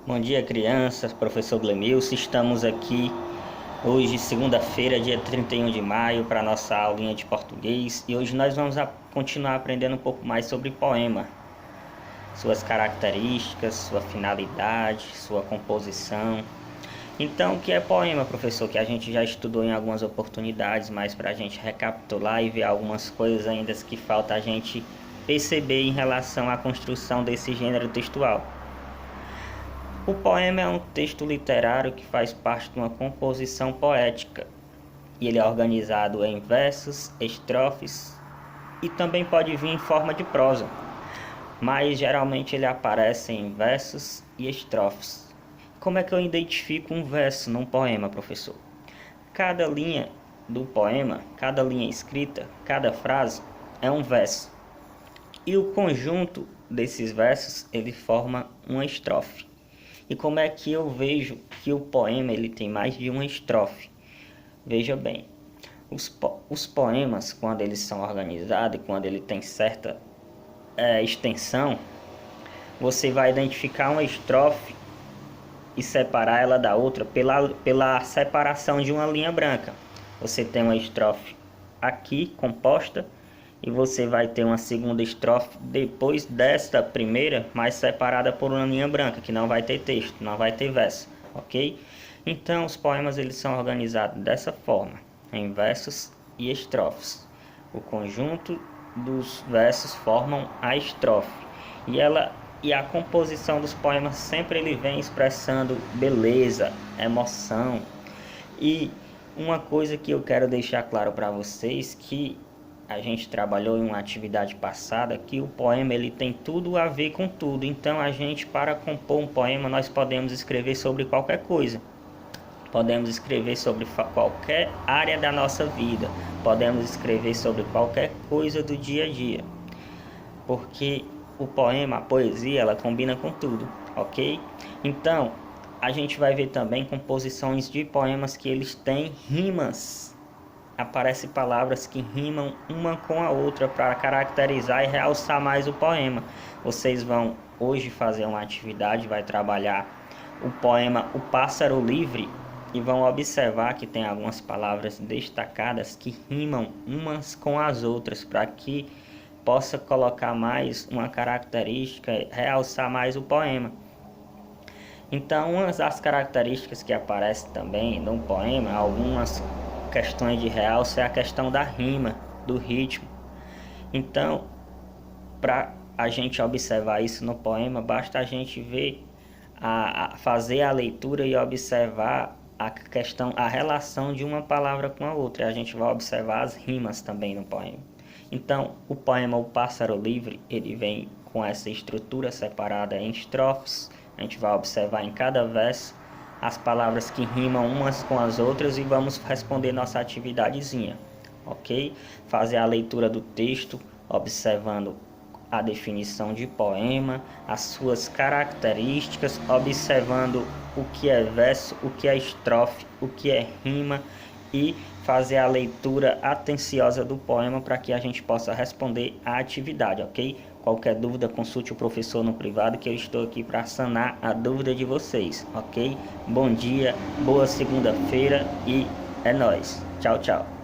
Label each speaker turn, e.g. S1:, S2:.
S1: Bom dia, crianças, professor Glemilson. Estamos aqui hoje, segunda-feira, dia 31 de maio, para nossa aulinha de português. E hoje nós vamos continuar aprendendo um pouco mais sobre poema, suas características, sua finalidade, sua composição. Então, o que é poema, professor? Que a gente já estudou em algumas oportunidades, mas para a gente recapitular e ver algumas coisas ainda que falta a gente perceber em relação à construção desse gênero textual. O poema é um texto literário que faz parte de uma composição poética e ele é organizado em versos, estrofes e também pode vir em forma de prosa, mas geralmente ele aparece em versos e estrofes. Como é que eu identifico um verso num poema, professor? Cada linha do poema, cada linha escrita, cada frase é um verso e o conjunto desses versos ele forma uma estrofe. E como é que eu vejo que o poema ele tem mais de uma estrofe? Veja bem, os poemas, quando eles são organizados e quando ele tem certa extensão, você vai identificar uma estrofe e separar ela da outra pela separação de uma linha branca. Você tem uma estrofe aqui composta e você vai ter uma segunda estrofe depois desta primeira, mas separada por uma linha branca, que não vai ter texto, não vai ter verso, ok? Então os poemas eles são organizados dessa forma, em versos e estrofes. O conjunto dos versos formam a estrofe e a composição dos poemas sempre ele vem expressando beleza, emoção. E uma coisa que eu quero deixar claro para vocês que a gente trabalhou em uma atividade passada que o poema ele tem tudo a ver com tudo. Então a gente, para compor um poema, nós podemos escrever sobre qualquer coisa. Podemos escrever sobre qualquer área da nossa vida. Podemos escrever sobre qualquer coisa do dia a dia. Porque o poema, a poesia, ela combina com tudo, ok? Então, a gente vai ver também composições de poemas que eles têm rimas. Aparecem palavras que rimam uma com a outra para caracterizar e realçar mais o poema. Vocês vão hoje fazer uma atividade, vai trabalhar o poema O Pássaro Livre e vão observar que tem algumas palavras destacadas que rimam umas com as outras para que possa colocar mais uma característica, realçar mais o poema. Então, uma das características que aparece também no poema, algumas questões de realce, é a questão da rima, do ritmo. Então, para a gente observar isso no poema, basta a gente ver, fazer a leitura e observar a relação de uma palavra com a outra. E a gente vai observar as rimas também no poema. Então, o poema O Pássaro Livre, ele vem com essa estrutura separada em estrofes. A gente vai observar em cada verso as palavras que rimam umas com as outras e vamos responder nossa atividadezinha, ok? Fazer a leitura do texto, observando a definição de poema, as suas características, observando o que é verso, o que é estrofe, o que é rima e fazer a leitura atenciosa do poema para que a gente possa responder à atividade, ok? Qualquer dúvida, consulte o professor no privado que eu estou aqui para sanar a dúvida de vocês, ok? Bom dia, boa segunda-feira e é nóis. Tchau, tchau.